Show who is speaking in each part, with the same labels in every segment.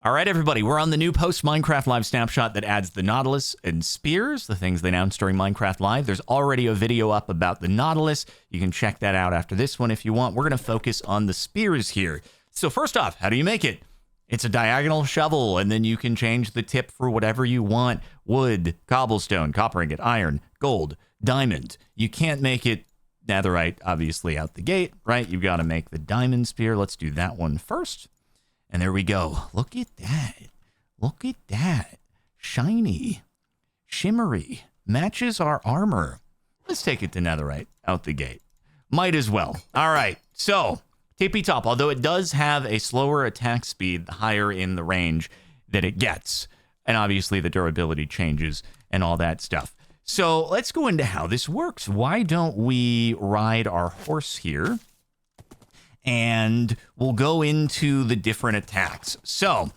Speaker 1: All right, everybody, we're on the new post-Minecraft Live snapshot that adds the Nautilus and Spears, the things they announced during Minecraft Live. There's already a video up about the Nautilus. You can check that out after this one if you want. We're going to focus on the Spears here. So first off, how do you make it? It's a diagonal shovel, and then you can change the tip for whatever you want. Wood, cobblestone, copper ingot, iron, gold, diamond. You can't make it netherite, obviously, out the gate, right? You've got to make the diamond spear. Let's do that one first. And there we go. Look at that. Look at that. Shiny. Shimmery. Matches our armor. Let's take it to netherite out the gate. Might as well. All right. So, tippy top. Although it does have a slower attack speed the higher in the range that it gets. And obviously the durability changes and all that stuff. So, let's go into how this works. Why don't we ride our horse here? And we'll go into the different attacks. So,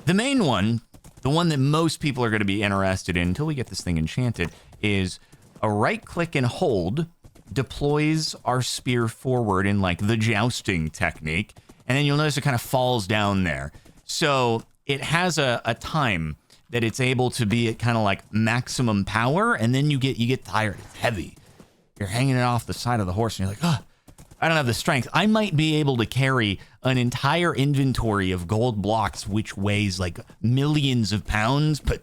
Speaker 1: the main one, the one that most people are going to be interested in until we get this thing enchanted, is a right click and hold deploys our spear forward in like the jousting technique. And then you'll notice it kind of falls down there. So, it has a time that it's able to be at kind of like maximum power. And then you get tired. It's heavy. You're hanging it off the side of the horse and you're like, oh, I don't have the strength. I might be able to carry an entire inventory of gold blocks, which weighs like millions of pounds. But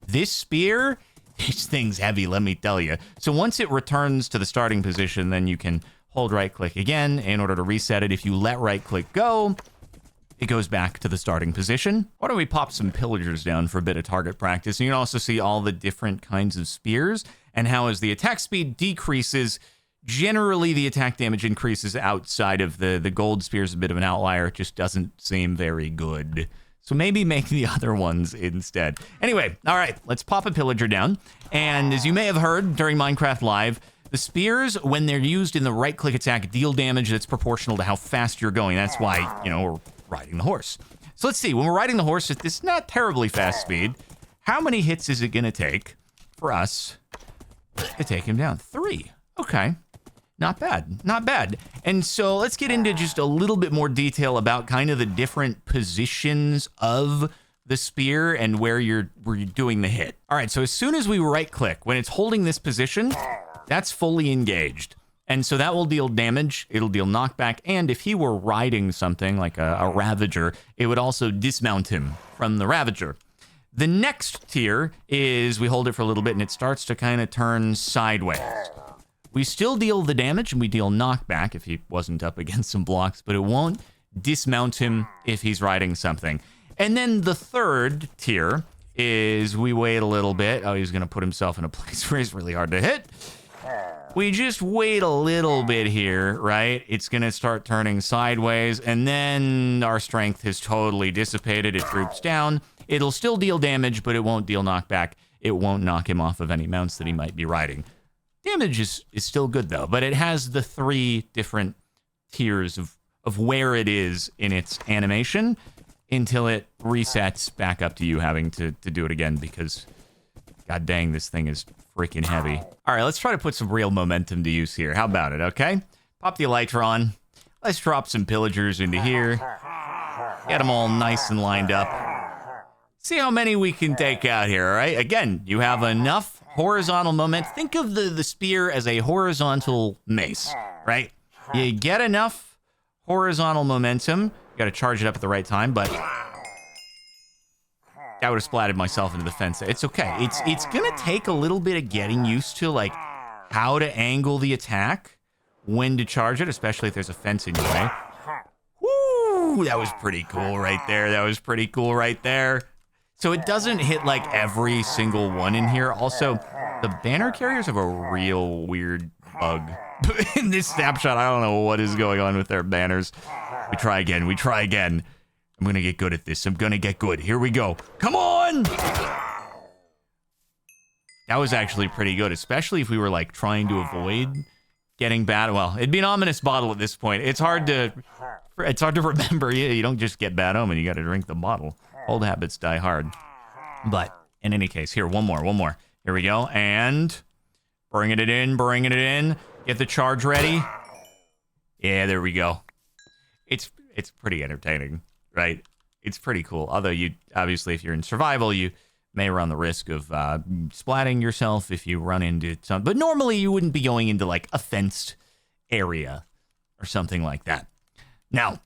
Speaker 1: this spear, this thing's heavy, let me tell you. So once it returns to the starting position, then you can hold right click again in order to reset it. If you let right click go, it goes back to the starting position. Why don't we pop some pillagers down for a bit of target practice? And you can also see all the different kinds of spears and how as the attack speed decreases, generally, the attack damage increases outside of the gold spear is a bit of an outlier. It just doesn't seem very good. So maybe make the other ones instead. Anyway, all right, let's pop a pillager down. And as you may have heard during Minecraft Live, the spears, when they're used in the right-click attack, deal damage that's proportional to how fast you're going. That's why, you know, we're riding the horse. So let's see. When we're riding the horse at this not terribly fast speed, how many hits is it going to take for us to take him down? 3. Okay. Not bad, not bad. And so let's get into just a little bit more detail about kind of the different positions of the spear and where you're doing the hit. All right, so as soon as we right click, when it's holding this position, that's fully engaged. And so that will deal damage, it'll deal knockback, and if he were riding something like a Ravager, it would also dismount him from the Ravager. The next tier is we hold it for a little bit and it starts to kind of turn sideways. We still deal the damage and we deal knockback if he wasn't up against some blocks, but it won't dismount him if he's riding something. And then the third tier is we wait a little bit. Oh, he's going to put himself in a place where he's really hard to hit. We just wait a little bit here, right? It's going to start turning sideways, and then our strength has totally dissipated. It droops down. It'll still deal damage, but it won't deal knockback. It won't knock him off of any mounts that he might be riding. Damage is still good, though, but it has the 3 different tiers of where it is in its animation until it resets back up to you having to do it again because, god dang, this thing is freaking heavy. All right, let's try to put some real momentum to use here. How about it, okay? Pop the Elytra on. Let's drop some pillagers into here. Get them all nice and lined up. See how many we can take out here, all right? Again, you have enough horizontal moment. Think of the spear as a horizontal mace, right? You get enough horizontal momentum. You got to charge it up at the right time, but I would have splatted myself into the fence. It's okay. It's going to take a little bit of getting used to, like, how to angle the attack, when to charge it, especially if there's a fence in your way. Woo! That was pretty cool right there. That was pretty cool right there. So it doesn't hit like every single one in here. Also, the banner carriers have a real weird bug. In this snapshot, I don't know what is going on with their banners. We try again. We try again. I'm going to get good at this. I'm going to get good. Here we go. Come on! That was actually pretty good, especially if we were like trying to avoid getting bad. Well, it'd be an ominous bottle at this point. It's hard to remember. You don't just get bad omen. You got to drink the bottle. Old habits die hard. But in any case, here, one more. Here we go. And bringing it in. Get the charge ready. Yeah, there we go. It's pretty entertaining, right? It's pretty cool. Although you obviously, if you're in survival, you may run the risk of splatting yourself if you run into some. But normally you wouldn't be going into like a fenced area or something like that. Now,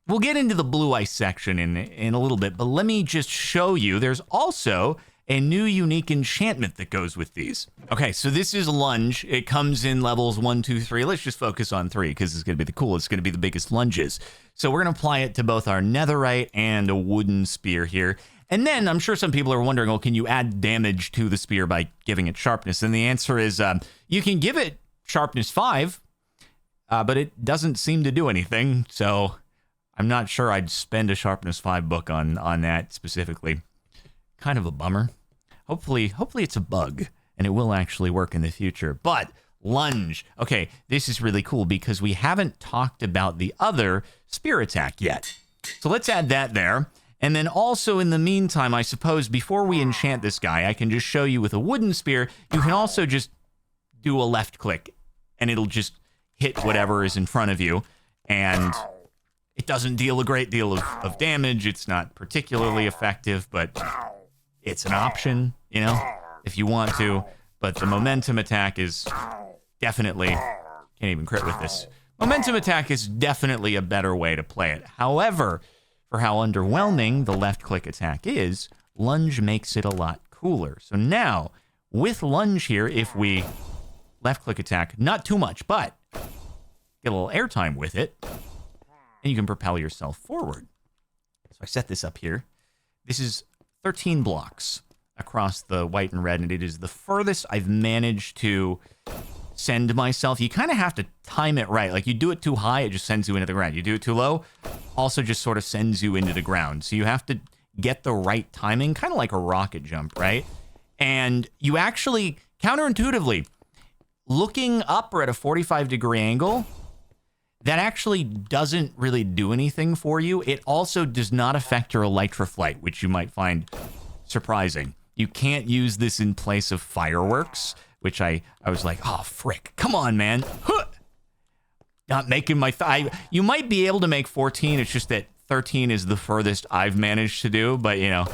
Speaker 1: we'll get into the blue ice section in a little bit, but let me just show you. There's also a new unique enchantment that goes with these. Okay, so this is Lunge. It comes in levels 1, 2, 3. Let's just focus on 3 because it's going to be the coolest. It's going to be the biggest lunges. So we're going to apply it to both our netherite and a wooden spear here. And then I'm sure some people are wondering, well, can you add damage to the spear by giving it sharpness? And the answer is you can give it sharpness 5, but it doesn't seem to do anything. So I'm not sure I'd spend a sharpness 5 book on that specifically. Kind of a bummer. Hopefully it's a bug and it will actually work in the future. But Lunge. Okay, this is really cool because we haven't talked about the other spear attack yet. So let's add that there. And then also in the meantime, I suppose before we enchant this guy, I can just show you with a wooden spear, you can also just do a left click and it'll just hit whatever is in front of you. And it doesn't deal a great deal of damage. It's not particularly effective, but it's an option, you know, if you want to. But the momentum attack is definitely, can't even crit with this. Momentum attack is definitely a better way to play it. However, for how underwhelming the left click attack is, Lunge makes it a lot cooler. So now, with Lunge here, if we left click attack, not too much, but get a little airtime with it, and you can propel yourself forward. So I set this up here. This is 13 blocks across the white and red, and it is the furthest I've managed to send myself. You kind of have to time it right. Like, you do it too high, it just sends you into the ground. You do it too low, also just sort of sends you into the ground. So you have to get the right timing, kind of like a rocket jump, right? And you actually, counterintuitively, looking up or at a 45-degree angle, that actually doesn't really do anything for you. It also does not affect your Elytra flight, which you might find surprising. You can't use this in place of fireworks, which I was like, oh, frick. Come on, man. Huh. Not making my... You might be able to make 14. It's just that 13 is the furthest I've managed to do. But, you know,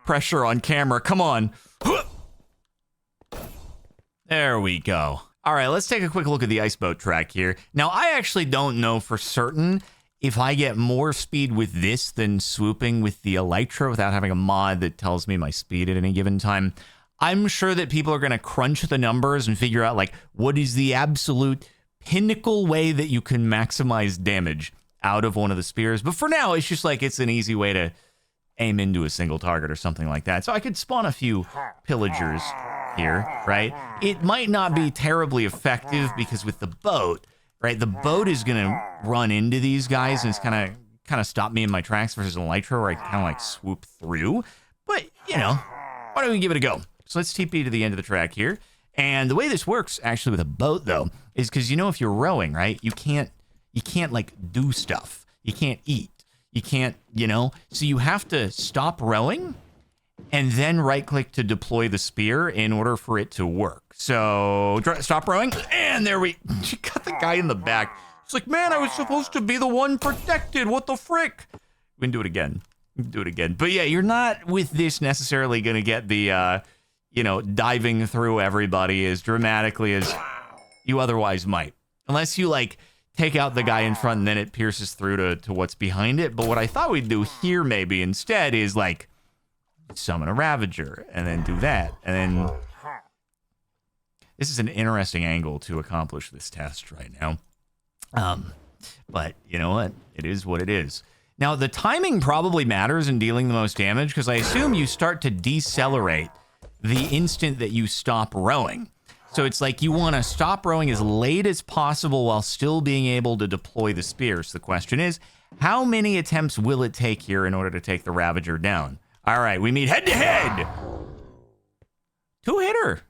Speaker 1: pressure on camera. Come on. Huh. There we go. All right, let's take a quick look at the ice boat track here. Now, I actually don't know for certain if I get more speed with this than swooping with the Elytra without having a mod that tells me my speed at any given time. I'm sure that people are going to crunch the numbers and figure out, like, what is the absolute pinnacle way that you can maximize damage out of one of the spears. But for now, it's just like it's an easy way to aim into a single target or something like that. So I could spawn a few pillagers here, right? It might not be terribly effective because with the boat, right, the boat is going to run into these guys and it's kind of stop me in my tracks versus an Elytra where I kind of like swoop through. But, you know, why don't we give it a go? So let's TP to the end of the track here. And the way this works actually with a boat though is because, you know, if you're rowing, right, you can't like do stuff. You can't eat. You can't, you know, so you have to stop rowing and then right click to deploy the spear in order for it to work. So stop rowing, and there we got the guy in the back. It's like, man, I was supposed to be the one protected. What the frick? We can do it again. Do it again. But yeah, you're not with this necessarily going to get the, you know, diving through everybody as dramatically as you otherwise might. Unless you like take out the guy in front and then it pierces through to what's behind it. But what I thought we'd do here maybe instead is like summon a Ravager and then do that. And then this is an interesting angle to accomplish this test right now. But you know what? It is what it is. Now, the timing probably matters in dealing the most damage because I assume you start to decelerate the instant that you stop rowing. So it's like you want to stop rowing as late as possible while still being able to deploy the spear. So the question is, how many attempts will it take here in order to take the Ravager down? All right, we meet head-to-head. Two-hitter.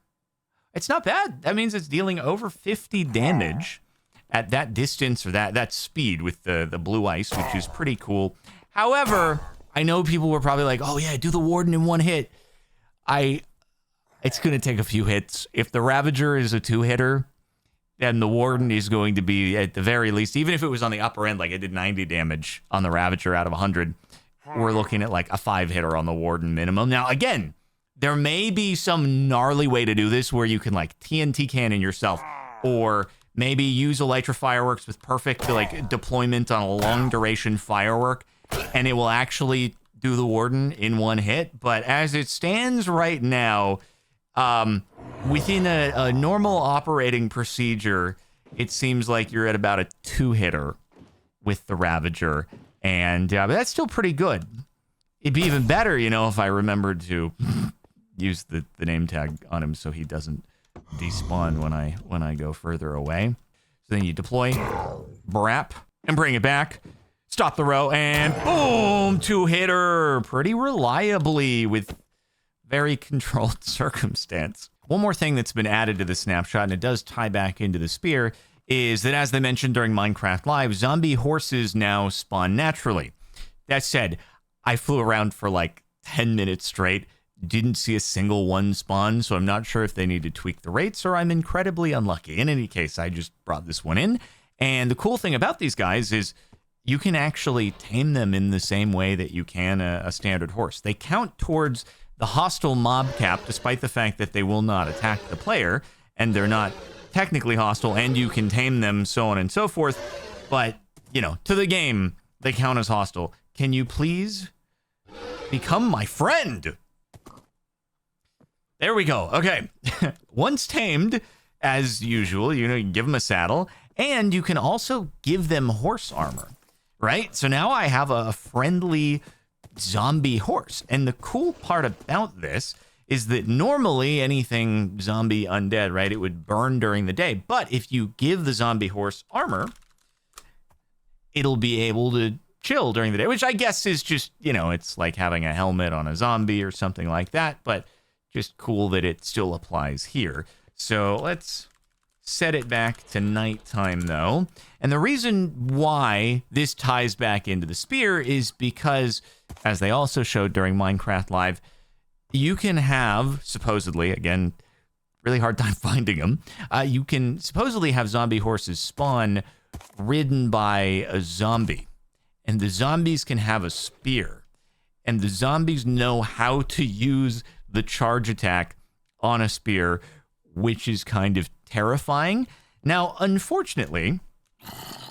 Speaker 1: It's not bad. That means it's dealing over 50 damage at that distance or that speed with the blue ice, which is pretty cool. However, I know people were probably like, oh yeah, do the Warden in one hit. It's going to take a few hits. If the Ravager is a two-hitter, And the Warden is going to be, at the very least, even if it was on the upper end, like it did 90 damage on the Ravager out of 100, we're looking at like a 5-hitter on the Warden minimum. Now, again, there may be some gnarly way to do this where you can like TNT cannon yourself, or maybe use Elytra fireworks with perfect like deployment on a long duration firework, and it will actually do the Warden in one hit. But as it stands right now, within a normal operating procedure, it seems like you're at about a 2-hitter with the Ravager, and but that's still pretty good. It'd be even better, you know, if I remembered to use the name tag on him so he doesn't despawn when I go further away. So then you deploy, brap, and bring it back. Stop the row, and boom, 2-hitter, pretty reliably with very controlled circumstance. One more thing that's been added to the snapshot, and it does tie back into the spear, is that as they mentioned during Minecraft Live, zombie horses now spawn naturally. That said, I flew around for like 10 minutes straight, didn't see a single one spawn, so I'm not sure if they need to tweak the rates or I'm incredibly unlucky. In any case, I just brought this one in. And the cool thing about these guys is you can actually tame them in the same way that you can a standard horse. They count towards the hostile mob cap, despite the fact that they will not attack the player, and they're not technically hostile, and you can tame them, so on and so forth. But, you know, to the game, they count as hostile. Can you please become my friend? There we go. Okay. Once tamed, as usual, you know, you can give them a saddle, and you can also give them horse armor, right? So now I have a friendly zombie horse. And the cool part about this is that normally anything zombie undead, right, it would burn during the day. But if you give the zombie horse armor, it'll be able to chill during the day, which I guess is just, you know, it's like having a helmet on a zombie or something like that, but just cool that it still applies here. So let's set it back to nighttime though. And the reason why this ties back into the spear is because, as they also showed during Minecraft Live, you can have, supposedly, again, really hard time finding them, you can supposedly have zombie horses spawn ridden by a zombie. And the zombies can have a spear. And the zombies know how to use the charge attack on a spear, which is kind of terrifying. Now, unfortunately,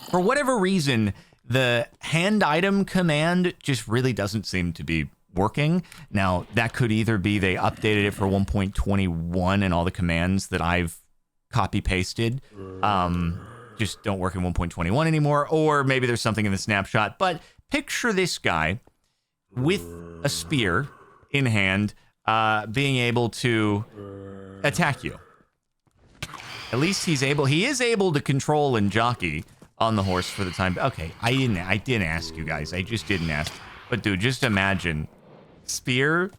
Speaker 1: for whatever reason, the hand item command just really doesn't seem to be working. Now, that could either be they updated it for 1.21 and all the commands that I've copy-pasted just don't work in 1.21 anymore, or maybe there's something in the snapshot. But picture this guy with a spear in hand, being able to attack you. At least he is able to control and jockey on the horse for the time. Okay, I didn't ask you guys. I just didn't ask. But dude, just imagine spear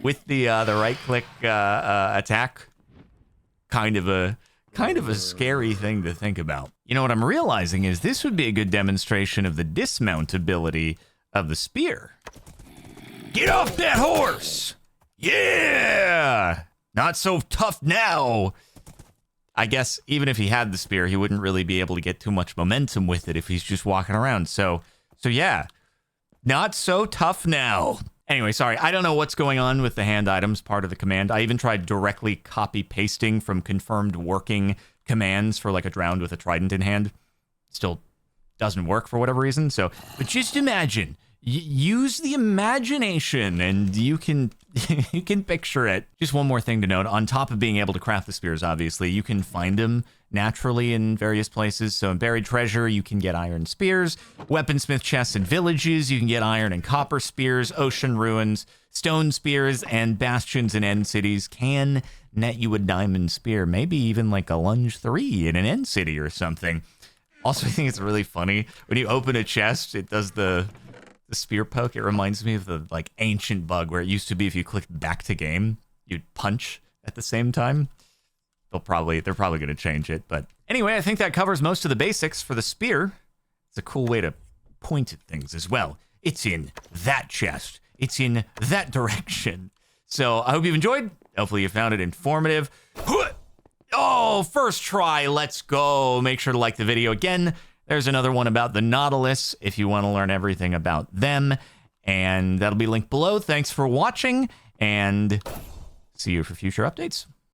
Speaker 1: with the right click attack. Kind of a scary thing to think about. You know what I'm realizing is this would be a good demonstration of the dismount ability of the spear. Get off that horse! Yeah! Not so tough now. I guess even if he had the spear, he wouldn't really be able to get too much momentum with it if he's just walking around. So yeah, not so tough now. Anyway, sorry, I don't know what's going on with the hand items part of the command. I even tried directly copy pasting from confirmed working commands for like a drowned with a trident in hand. Still doesn't work for whatever reason. So, but just imagine, use the imagination and you can you can picture it. Just one more thing to note, on top of being able to craft the spears, obviously, you can find them naturally in various places. So in Buried Treasure, you can get iron spears. Weaponsmith chests in villages, you can get iron and copper spears. Ocean ruins, stone spears, and bastions in end cities can net you a diamond spear. Maybe even like a Lunge 3 in an end city or something. Also, I think it's really funny when you open a chest, it does the spear poke. It reminds me of the like ancient bug where it used to be if you clicked back to game, you'd punch at the same time. They're probably going to change it. But anyway, I think that covers most of the basics for the spear. It's a cool way to point at things as well. It's in that chest. It's in that direction. So I hope you've enjoyed. Hopefully you found it informative. Oh! Oh, first try. Let's go. Make sure to like the video. Again, there's another one about the Nautilus if you want to learn everything about them. And that'll be linked below. Thanks for watching, and see you for future updates.